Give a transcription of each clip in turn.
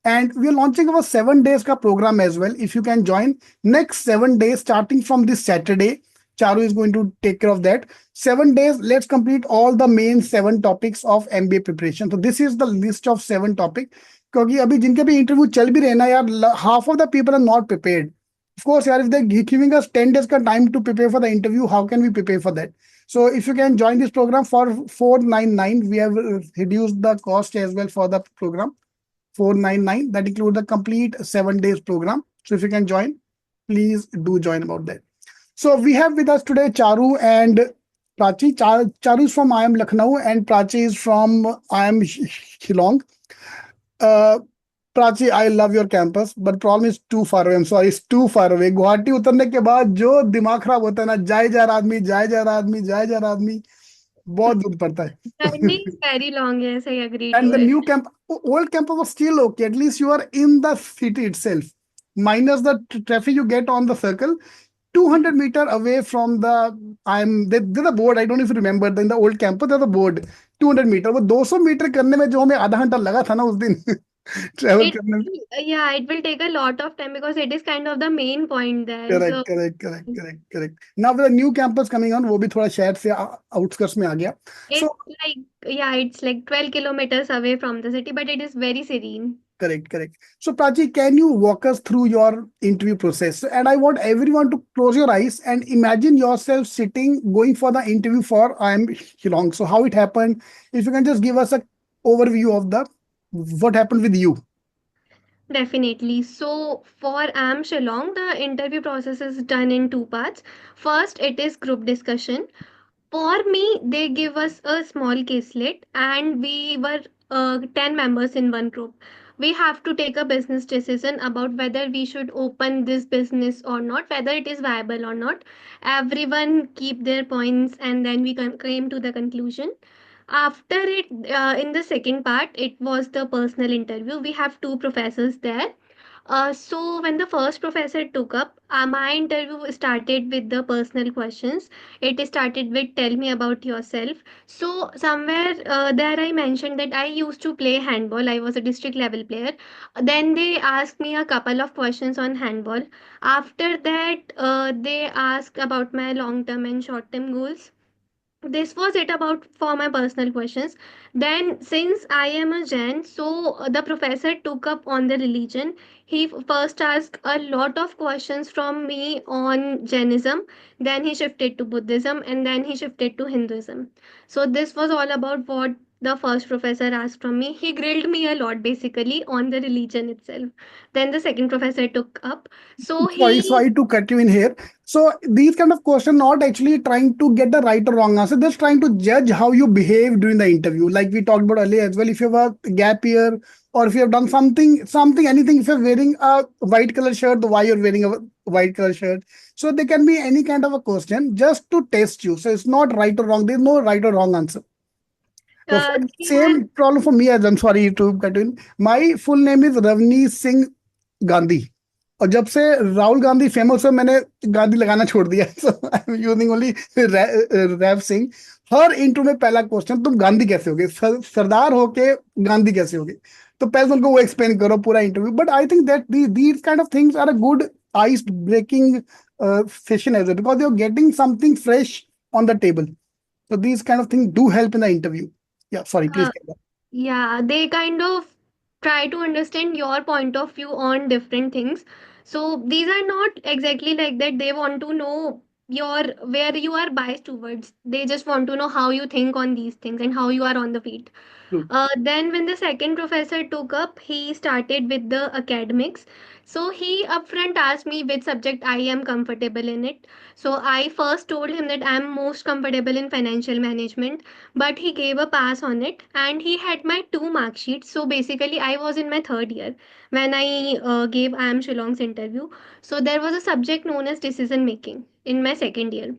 And we are launching our 7 days ka program as well. If you can join next 7 days, starting from this Saturday, Charu is going to take care of that. 7 days, let's complete all the main 7 topics of MBA preparation. So this is the list of 7 topics. क्योंकि अभी जिनके भी interview चल भी रहे ना यार, half of the people are not prepared. Of course, यार, if they're giving us 10 days का time to prepare for the interview, how can we prepare for that? So if you can join this program for 499, we have reduced the cost as well for the program. 499, that includes the complete 7 days program. So if you can join, please do join about that. So we have with us today Charu and Prachi. Charu is from IIM Lucknow and Prachi is from IIM Shillong. uh, Prachi, I love your campus, but problem is too far away. I'm sorry, it's too far away. Guwahati उतरने के बाद जो दिमाग खराब होता है ना, जाए जा रहा आदमी, जाए जा रहा आदमी, जाए जा रहा आदमी, बहुत दूर पड़ता है. Journey is very long, yes, I agree to And the it. new camp, old campus was still okay. At least you are in the city itself, minus the traffic you get on the circle. 200 meter away from the there's a board. I don't know if you remember. In the old campus, there's a board. 200 meter. वो 200 metre करने में जो हमें आधा घंटा लगा था ना उस दिन ट्रेवल It करने में. yeah, it will take a lot of time because it is kind of the main point there. Correct So correct correct correct correct. Now with new campus coming on, वो भी थोड़ा शहर से outskirts में आ गया. it's so like yeah, it's like 12 kilometers away from the city, but it is very serene. correct, correct. So, Prachi, can you walk us through your interview process? And I want everyone to close your eyes and imagine yourself sitting, going for the interview for IIM Shillong. So, how it happened? If you can just give us a overview of the what happened with you. Definitely. So for AM Shillong, the interview process is done in two parts. First, it is group discussion. For me, they give us a small caselet, and we were 10 members in one group. We have to take a business decision about whether we should open this business or not, whether it is viable or not. Everyone keep their points, and then we came to the conclusion. After it, in the second part, it was the personal interview. We have two professors there. So when the first professor took up, my interview started with the personal questions. It started with tell me about yourself. So somewhere there I mentioned that I used to play handball. I was a district level player. Then they asked me a couple of questions on handball. After that, they asked about my long term and short term goals. This was it about for my personal questions. Then since I am a Jain, so the professor took up on the religion. He first asked a lot of questions from me on Jainism, then he shifted to Buddhism, and then he shifted to Hinduism. So this was all about what the first professor asked from me. He grilled me a lot basically on the religion itself. Then the second professor took up, so he Sorry to cut you in here. So these kind of questions not actually trying to get the right or wrong answer. Just trying to judge how you behave during the interview. Like we talked about earlier as well. If you have a gap year or if you have done something, anything. If you're wearing a white color shirt, why you're wearing a white color shirt. So there can be any kind of a question just to test you. So it's not right or wrong. There's no right or wrong answer. So they were same problem for me as I'm sorry to cut in. My full name is Ravni Singh Gandhi. और जब से Rahul Gandhi famous हुआ मैंने गांधी लगाना छोड़ दिया. So I am using only Rav Singh. हर interview में पहला क्वेश्चन तुम गांधी कैसे होगे, सरदार होके गांधी कैसे होगे. तो पहले उनको वो एक्सप्लेन करो पूरा interview. But I think that these kind of things are a good ice breaking session as well because you're getting something fresh on the table. So these kind of things do help in the interview. Yeah, sorry, please. uh, yeah, they kind of try to understand your point of view on different things. So these are not exactly like that. They want to know your where you are biased towards. They just want to know how you think on these things and how you are on the feet. True. Then, when the second professor took up, he started with the academics. So, he upfront asked me which subject I am comfortable in it. So, I first told him that I am most comfortable in financial management, but he gave a pass on it and he had my two mark sheets. So, basically, I was in my third year when I gave I am Shillong's interview. So, there was a subject known as decision making in my second year.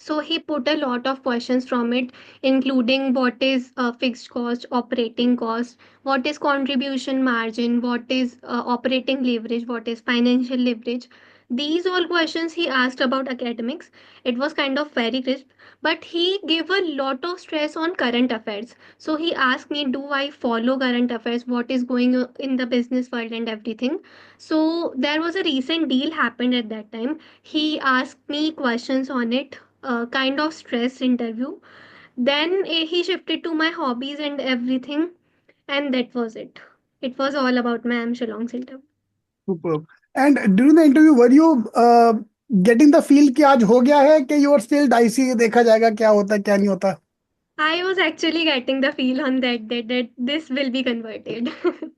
So he put a lot of questions from it, including what is fixed cost, operating cost, what is contribution margin, what is operating leverage, what is financial leverage. These all questions he asked about academics. It was kind of very crisp. but he gave a lot of stress on current affairs. So he asked me, do I follow current affairs, what is going on in the business world and everything. So there was a recent deal happened at that time. He asked me questions on it, kind of stress interview. Then he shifted to my hobbies and everything, and that was it. It was all about my Shillong's interview. Superb. And during the interview, were you getting the feel कि आज हो गया है कि you are still dicey, देखा जाएगा क्या होता है क्या नहीं होता? I was actually getting the feel on that this will be converted.